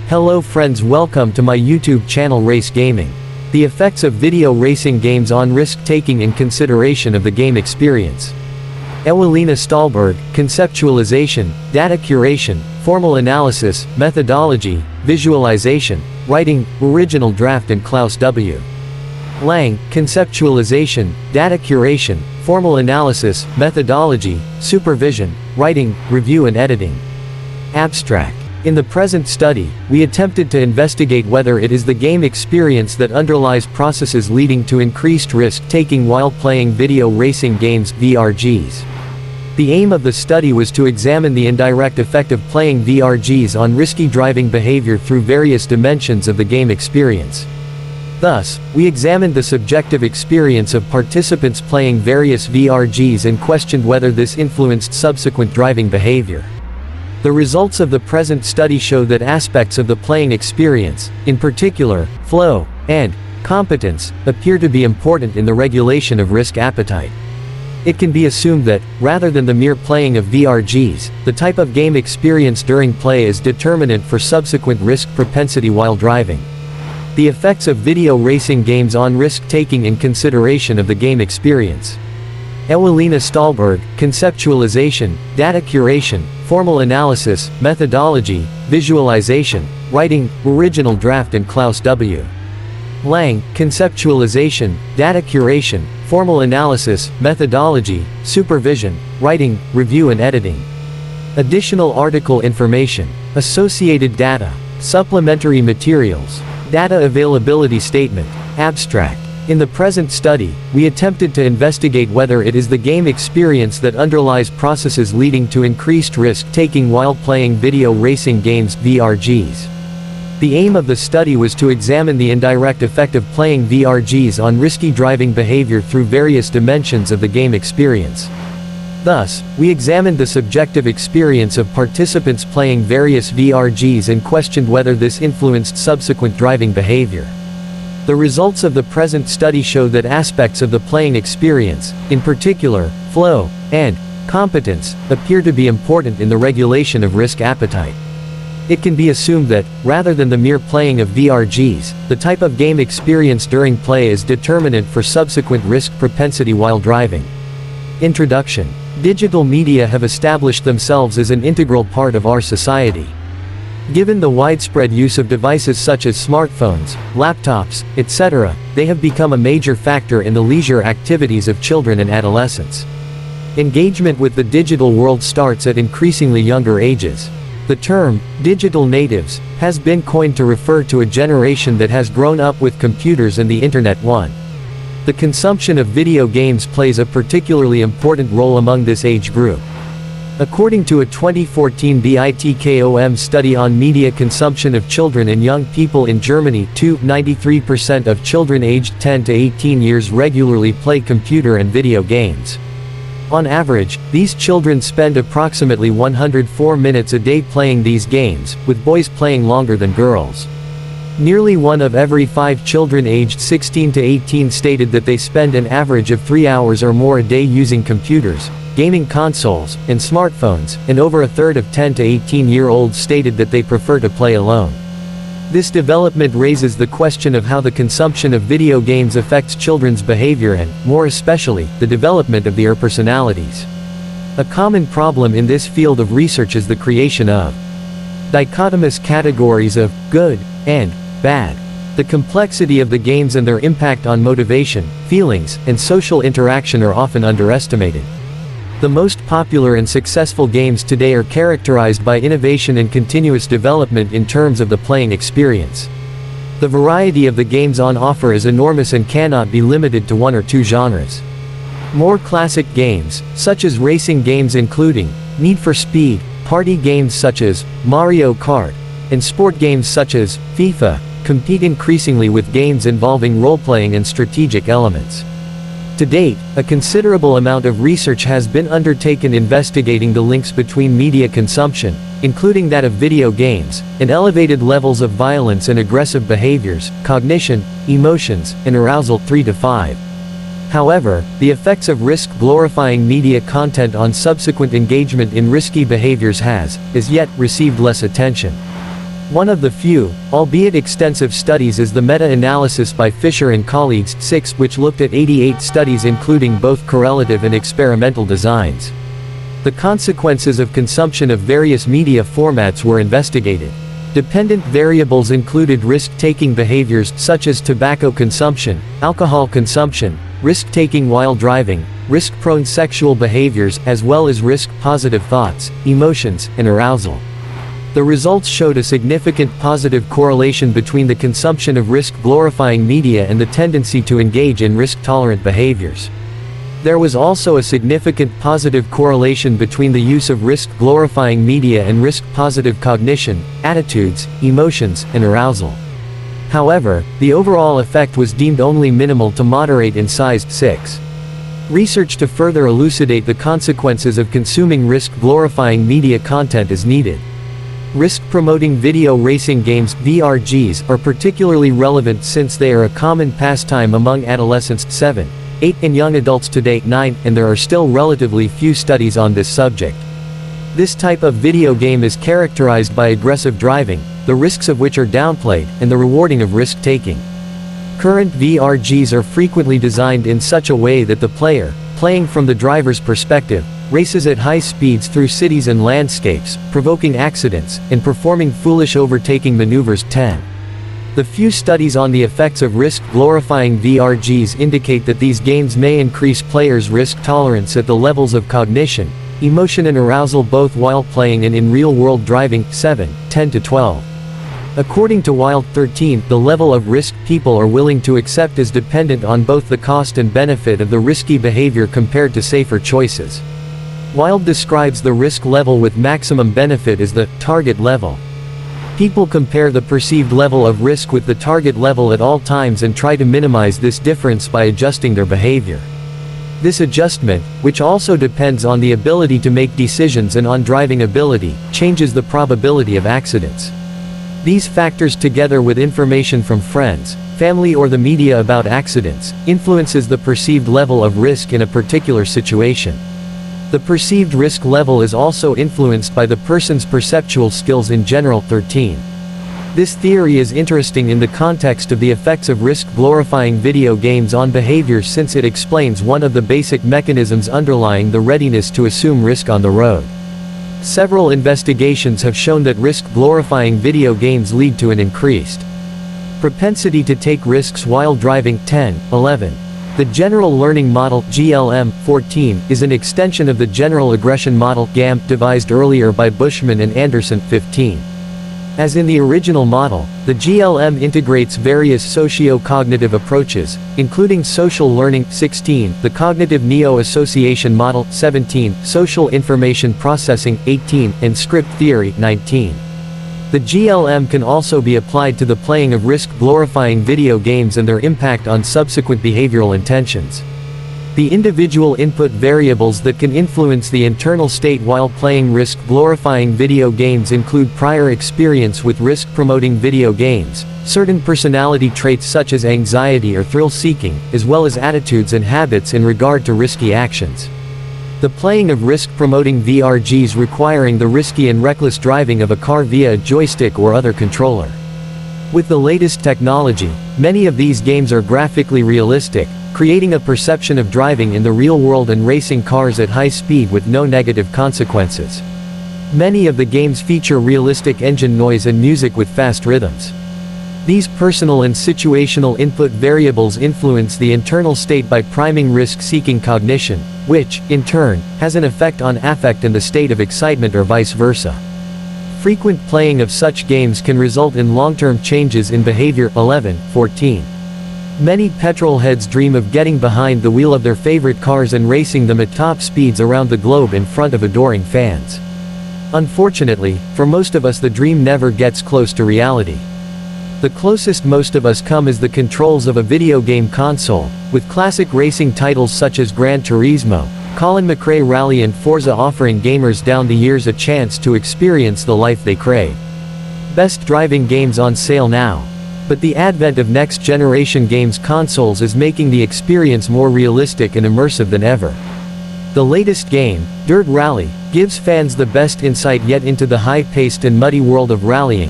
Hello friends, welcome to my YouTube channel Race Gaming. The effects of video racing games on risk-taking in consideration of the game experience. Ewelina Stahlberg, conceptualization, data curation, formal analysis, methodology, visualization, writing, original draft and Klaus W. Lang, conceptualization, data curation, formal analysis, methodology, supervision, writing, review and editing. Abstract. In the present study, we attempted to investigate whether it is the game experience that underlies processes leading to increased risk-taking while playing video racing games (VRGs). The aim of the study was to examine the indirect effect of playing VRGs on risky driving behavior through various dimensions of the game experience. Thus, we examined the subjective experience of participants playing various VRGs and questioned whether this influenced subsequent driving behavior. The results of the present study show that aspects of the playing experience, in particular, flow, and competence, appear to be important in the regulation of risk appetite. It can be assumed that, rather than the mere playing of VRGs, the type of game experience during play is determinant for subsequent risk propensity while driving. The effects of video racing games on risk-taking in consideration of the game experience. Ewelina Stahlberg, conceptualization, data curation, formal analysis, methodology, visualization, writing, original draft and Klaus W. Lang, conceptualization, data curation, formal analysis, methodology, supervision, writing, review and editing. Additional article information, associated data, supplementary materials, data availability statement, abstract. In the present study, we attempted to investigate whether it is the game experience that underlies processes leading to increased risk-taking while playing video racing games (VRGs). The aim of the study was to examine the indirect effect of playing VRGs on risky driving behavior through various dimensions of the game experience. Thus, we examined the subjective experience of participants playing various VRGs and questioned whether this influenced subsequent driving behavior. The results of the present study show that aspects of the playing experience, in particular, flow, and competence, appear to be important in the regulation of risk appetite. It can be assumed that, rather than the mere playing of VRGs, the type of game experience during play is determinant for subsequent risk propensity while driving. Introduction. Digital media have established themselves as an integral part of our society. Given the widespread use of devices such as smartphones, laptops, etc., they have become a major factor in the leisure activities of children and adolescents. Engagement with the digital world starts at increasingly younger ages. The term, digital natives, has been coined to refer to a generation that has grown up with computers and the internet. The consumption of video games plays a particularly important role among this age group. According to a 2014 BITKOM study on media consumption of children and young people in Germany, 93% of children aged 10 to 18 years regularly play computer and video games. On average, these children spend approximately 104 minutes a day playing these games, with boys playing longer than girls. Nearly 1 of every 5 children aged 16 to 18 stated that they spend an average of 3 hours or more a day using computers, gaming consoles, and smartphones, and over a third of 10 to 18-year-olds stated that they prefer to play alone. This development raises the question of how the consumption of video games affects children's behavior and, more especially, the development of their personalities. A common problem in this field of research is the creation of dichotomous categories of good and bad. The complexity of the games and their impact on motivation, feelings, and social interaction are often underestimated. The most popular and successful games today are characterized by innovation and continuous development in terms of the playing experience. The variety of the games on offer is enormous and cannot be limited to 1 or 2 genres. More classic games, such as racing games including Need for Speed, party games such as Mario Kart, and sport games such as FIFA, compete increasingly with games involving role-playing and strategic elements. To date, a considerable amount of research has been undertaken investigating the links between media consumption, including that of video games, and elevated levels of violence and aggressive behaviors, cognition, emotions, and arousal. 3 to 5. However, the effects of risk-glorifying media content on subsequent engagement in risky behaviors has, as yet, received less attention. One of the few, albeit extensive studies is the meta-analysis by Fisher and colleagues 6, which looked at 88 studies including both correlative and experimental designs. The consequences of consumption of various media formats were investigated. Dependent variables included risk-taking behaviors such as tobacco consumption, alcohol consumption, risk-taking while driving, risk-prone sexual behaviors, as well as risk-positive thoughts, emotions, and arousal. The results showed a significant positive correlation between the consumption of risk-glorifying media and the tendency to engage in risk-tolerant behaviors. There was also a significant positive correlation between the use of risk-glorifying media and risk-positive cognition, attitudes, emotions, and arousal. However, the overall effect was deemed only minimal to moderate in size 6. Research to further elucidate the consequences of consuming risk-glorifying media content is needed. Risk-promoting video racing games (VRGs) are particularly relevant since they are a common pastime among adolescents 7, 8 and young adults today 9, and there are still relatively few studies on this subject. This type of video game is characterized by aggressive driving, the risks of which are downplayed, and the rewarding of risk-taking. Current VRGs are frequently designed in such a way that the player, playing from the driver's perspective, races at high speeds through cities and landscapes, provoking accidents, and performing foolish overtaking maneuvers. 10. The few studies on the effects of risk-glorifying VRGs indicate that these games may increase players' risk tolerance at the levels of cognition, emotion and arousal both while playing and in real-world driving. 7, 10 to 12. According to Wild 13, the level of risk people are willing to accept is dependent on both the cost and benefit of the risky behavior compared to safer choices. Wild describes the risk level with maximum benefit as the target level. People compare the perceived level of risk with the target level at all times and try to minimize this difference by adjusting their behavior. This adjustment, which also depends on the ability to make decisions and on driving ability, changes the probability of accidents. These factors together with information from friends, family or the media about accidents, influences the perceived level of risk in a particular situation. The perceived risk level is also influenced by the person's perceptual skills in general. 13. This theory is interesting in the context of the effects of risk-glorifying video games on behavior since it explains one of the basic mechanisms underlying the readiness to assume risk on the road. Several investigations have shown that risk-glorifying video games lead to an increased propensity to take risks while driving. 10, 11. The General Learning Model (GLM) 14 is an extension of the General Aggression Model (GAM) devised earlier by Bushman and Anderson. 15. As in the original model, the GLM integrates various socio-cognitive approaches, including social learning. 16. The Cognitive Neo-Association Model. 17. Social information processing. 18. And script theory. 19. The GLM can also be applied to the playing of risk-glorifying video games and their impact on subsequent behavioral intentions. The individual input variables that can influence the internal state while playing risk-glorifying video games include prior experience with risk-promoting video games, certain personality traits such as anxiety or thrill-seeking, as well as attitudes and habits in regard to risky actions. The playing of risk-promoting VRGs requiring the risky and reckless driving of a car via a joystick or other controller. With the latest technology, many of these games are graphically realistic, creating a perception of driving in the real world and racing cars at high speed with no negative consequences. Many of the games feature realistic engine noise and music with fast rhythms. These personal and situational input variables influence the internal state by priming risk-seeking cognition, which, in turn, has an effect on affect and the state of excitement or vice versa. Frequent playing of such games can result in long-term changes in behavior. 11, 14. Many petrolheads dream of getting behind the wheel of their favorite cars and racing them at top speeds around the globe in front of adoring fans. Unfortunately, for most of us the dream never gets close to reality. The closest most of us come is the controls of a video game console, with classic racing titles such as Gran Turismo, Colin McRae Rally and Forza offering gamers down the years a chance to experience the life they crave. Best driving games on sale now. But the advent of next-generation games consoles is making the experience more realistic and immersive than ever. The latest game, Dirt Rally, gives fans the best insight yet into the high-paced and muddy world of rallying.